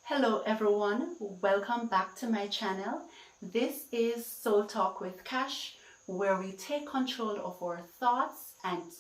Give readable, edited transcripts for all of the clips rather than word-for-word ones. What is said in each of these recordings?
Hello everyone, welcome back to my channel. This is Soul Talk with Cash, where we take control of our thoughts and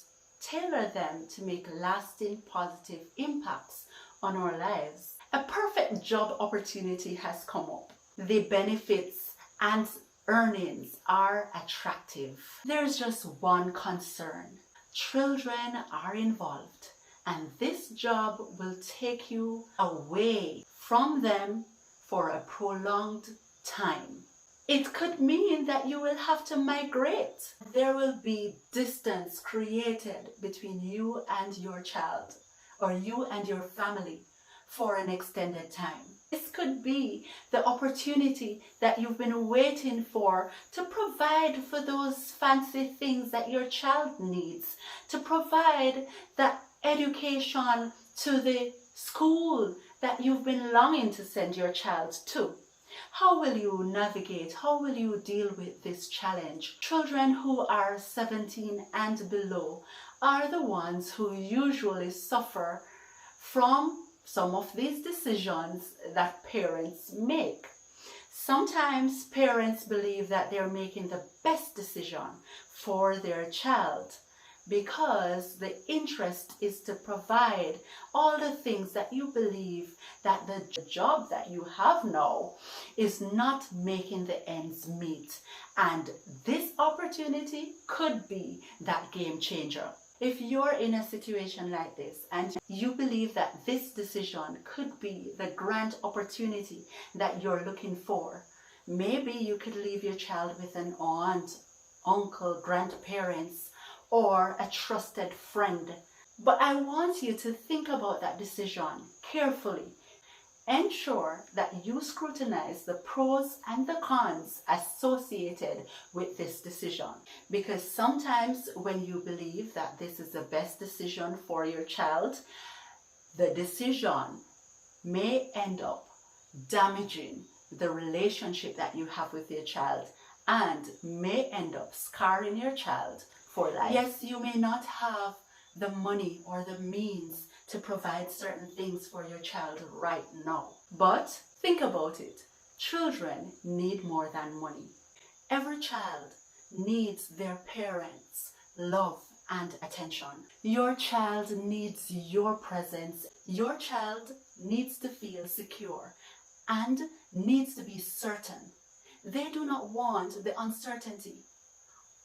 tailor them to make lasting positive impacts on our lives. A perfect job opportunity has come up. The benefits and earnings are attractive. There's just one concern. Children are involved, and this job will take you away from them for a prolonged time. It could mean that you will have to migrate. There will be distance created between you and your child or you and your family for an extended time. This could be the opportunity that you've been waiting for to provide for those fancy things that your child needs, to provide that education to the school that you've been longing to send your child to. How will you navigate? How will you deal with this challenge? Children who are 17 and below are the ones who usually suffer from some of these decisions that parents make. Sometimes parents believe that they're making the best decision for their child, because the interest is to provide all the things that you believe that the job that you have now is not making the ends meet. And this opportunity could be that game changer. If you're in a situation like this and you believe that this decision could be the grand opportunity that you're looking for, maybe you could leave your child with an aunt, uncle, grandparents, or a trusted friend. But I want you to think about that decision carefully. Ensure that you scrutinize the pros and the cons associated with this decision, because sometimes when you believe that this is the best decision for your child, the decision may end up damaging the relationship that you have with your child and may end up scarring your child for life. Yes, you may not have the money or the means to provide certain things for your child right now, but think about it. Children need more than money. Every child needs their parents' love and attention. Your child needs your presence. Your child needs to feel secure and needs to be certain. They do not want the uncertainty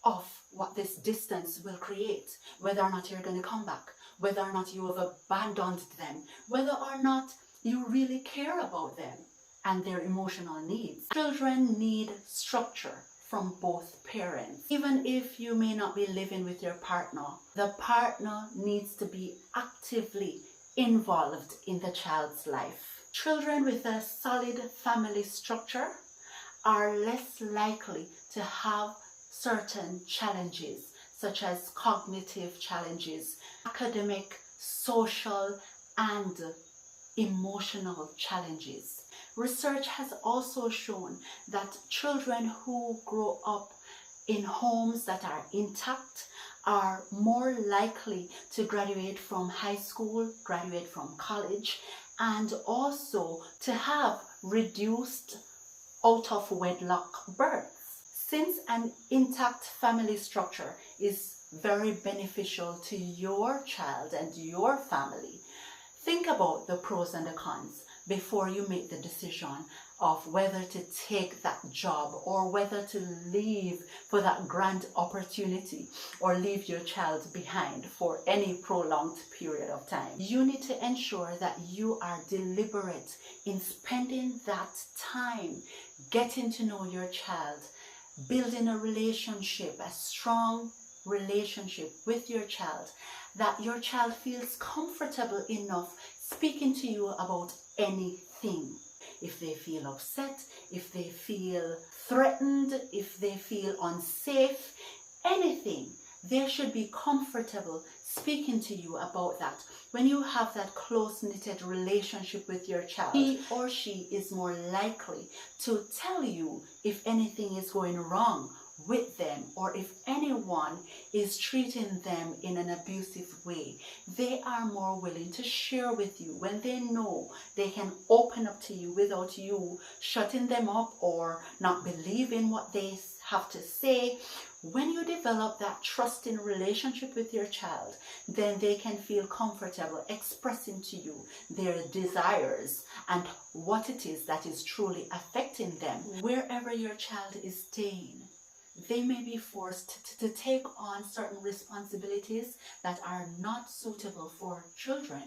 of what this distance will create, whether or not you're going to come back, whether or not you have abandoned them, whether or not you really care about them and their emotional needs. Children need structure from both parents. Even if you may not be living with your partner, the partner needs to be actively involved in the child's life. Children with a solid family structure are less likely to have certain challenges, such as cognitive challenges, academic, social, and emotional challenges. Research has also shown that children who grow up in homes that are intact are more likely to graduate from high school, graduate from college, and also to have reduced out-of-wedlock births. Since an intact family structure is very beneficial to your child and your family, think about the pros and the cons before you make the decision of whether to take that job or whether to leave for that grand opportunity or leave your child behind for any prolonged period of time. You need to ensure that you are deliberate in spending that time getting to know your child, building a relationship, a strong relationship with your child, that your child feels comfortable enough speaking to you about anything. If they feel upset, if they feel threatened, if they feel unsafe, anything, they should be comfortable speaking to you about that. When you have that close-knitted relationship with your child, he or she is more likely to tell you if anything is going wrong with them, or if anyone is treating them in an abusive way, they are more willing to share with you when they know they can open up to you without you shutting them up or not believing what they have to say. When you develop that trusting relationship with your child, then they can feel comfortable expressing to you their desires and what it is that is truly affecting them. Wherever your child is staying, they may be forced to take on certain responsibilities that are not suitable for children.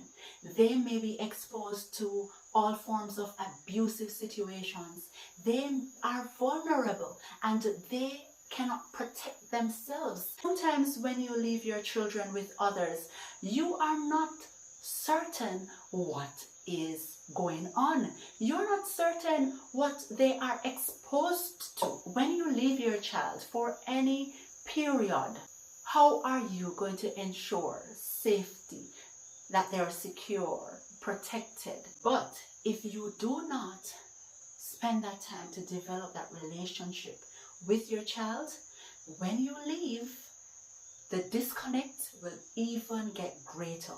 They may be exposed to all forms of abusive situations. They are vulnerable and they cannot protect themselves. Sometimes when you leave your children with others, you are not certain what is going on. You're not certain what they are exposed to. When you leave your child for any period, how are you going to ensure safety, that they are secure, protected? But if you do not spend that time to develop that relationship with your child, when you leave, the disconnect will even get greater.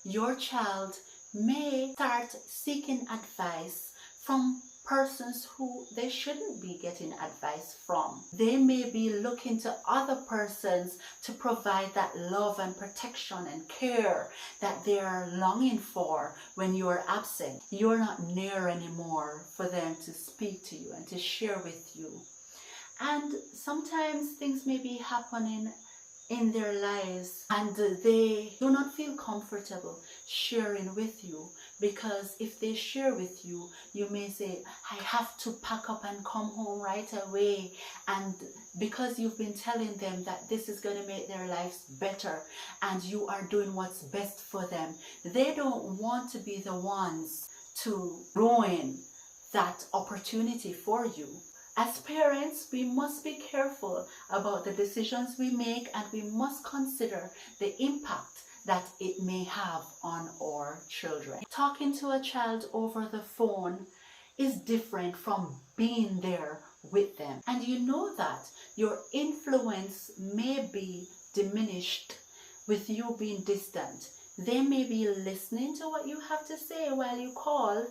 Your child may start seeking advice from persons who they shouldn't be getting advice from. They may be looking to other persons to provide that love and protection and care that they are longing for when you are absent. You're not near anymore for them to speak to you and to share with you. And sometimes things may be happening in their lives and they do not feel comfortable sharing with you, because if they share with you, you may say, I have to pack up and come home right away. And because you've been telling them that this is going to make their lives better and you are doing what's best for them, they don't want to be the ones to ruin that opportunity for you. As parents, we must be careful about the decisions we make, and we must consider the impact that it may have on our children. Talking to a child over the phone is different from being there with them. And you know that your influence may be diminished with you being distant. They may be listening to what you have to say while you call.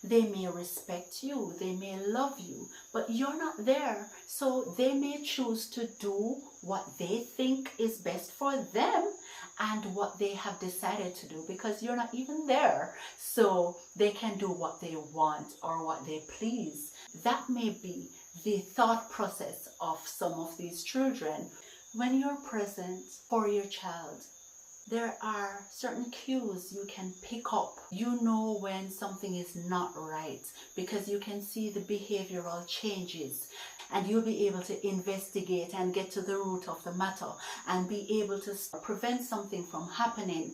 They may respect you, they may love you, but you're not there. So they may choose to do what they think is best for them and what they have decided to do, because you're not even there. So they can do what they want or what they please. That may be the thought process of some of these children. When you're present for your child, there are certain cues you can pick up. You know when something is not right because you can see the behavioral changes, and you'll be able to investigate and get to the root of the matter and be able to prevent something from happening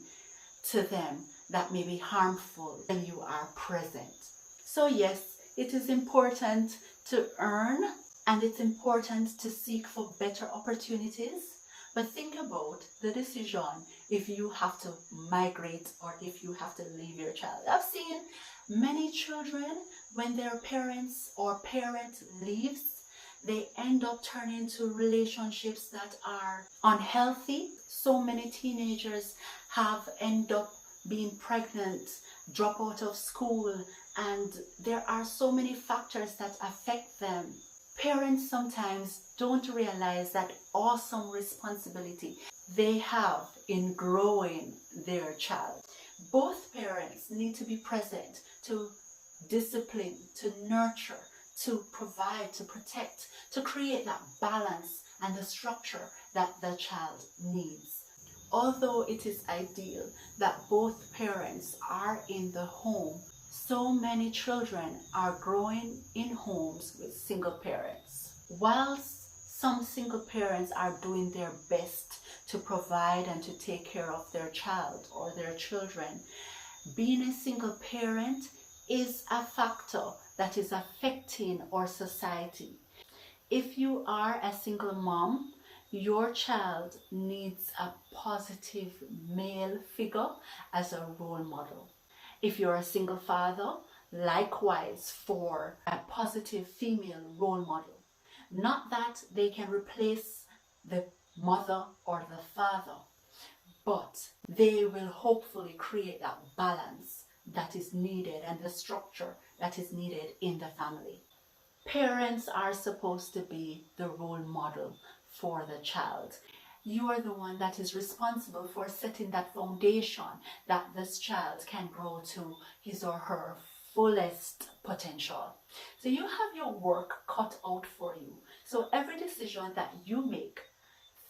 to them that may be harmful when you are present. So yes, it is important to earn, and it's important to seek for better opportunities. But think about the decision if you have to migrate or if you have to leave your child. I've seen many children, when their parents or parent leaves, they end up turning to relationships that are unhealthy. So many teenagers have ended up being pregnant, drop out of school, and there are so many factors that affect them. Parents sometimes don't realize that awesome responsibility they have in growing their child. Both parents need to be present to discipline, to nurture, to provide, to protect, to create that balance and the structure that the child needs. Although it is ideal that both parents are in the home, so many children are growing in homes with single parents. Whilst some single parents are doing their best to provide and to take care of their child or their children, being a single parent is a factor that is affecting our society. If you are a single mom, your child needs a positive male figure as a role model. If you're a single father, likewise for a positive female role model. Not that they can replace the mother or the father, but they will hopefully create that balance that is needed and the structure that is needed in the family. Parents are supposed to be the role model for the child. You are the one that is responsible for setting that foundation that this child can grow to his or her fullest potential. So you have your work cut out for you. So every decision that you make,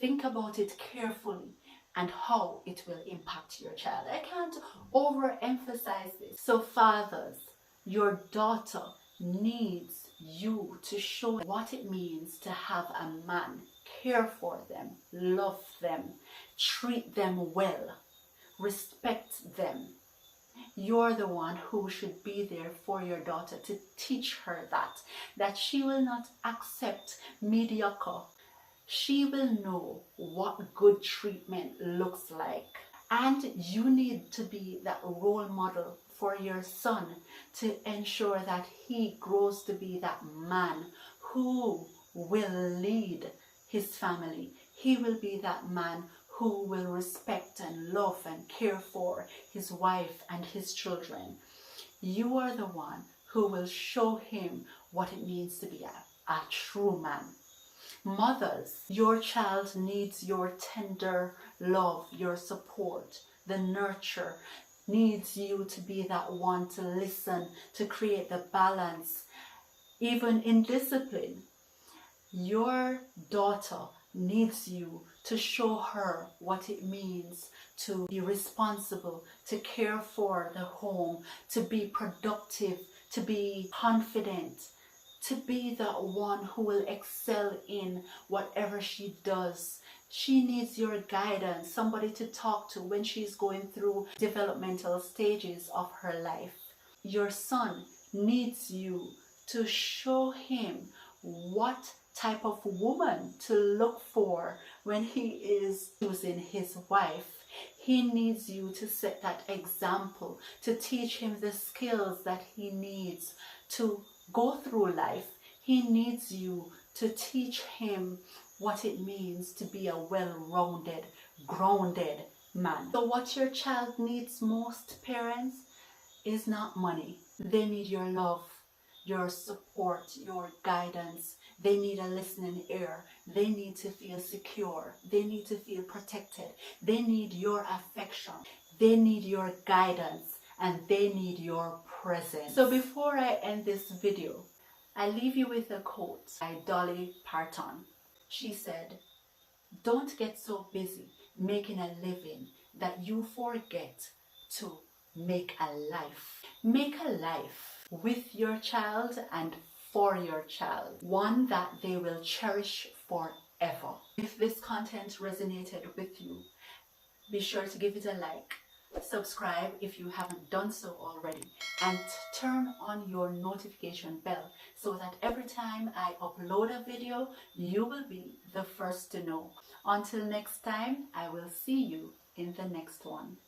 think about it carefully and how it will impact your child. I can't overemphasize this. So fathers, your daughter needs you to show what it means to have a man care for them, love them, treat them well, respect them. You're the one who should be there for your daughter to teach her that she will not accept mediocre. She will know what good treatment looks like. And you need to be that role model for your son to ensure that he grows to be that man who will lead his family. He will be that man who will respect and love and care for his wife and his children. You are the one who will show him what it means to be a true man. Mothers, your child needs your tender love, your support, the nurture, needs you to be that one to listen, to create the balance, even in discipline. Your daughter needs you to show her what it means to be responsible, to care for the home, to be productive, to be confident, to be the one who will excel in whatever she does. She needs your guidance, somebody to talk to when she's going through developmental stages of her life. Your son needs you to show him what type of woman to look for when he is choosing his wife. He needs you to set that example, to teach him the skills that he needs to go through life. He needs you to teach him what it means to be a well-rounded, grounded man. So what your child needs most, parents, is not money. They need your love, your support, your guidance. They need a listening ear. They need to feel secure. They need to feel protected. They need your affection. They need your guidance, and they need your presence. So before I end this video, I leave you with a quote by Dolly Parton. She said, "Don't get so busy making a living that you forget to make a life." Make a life with your child and for your child, one that they will cherish forever. If this content resonated with you, be sure to give it a like, subscribe if you haven't done so already, and turn on your notification bell so that every time I upload a video, you will be the first to know. Until next time, I will see you in the next one.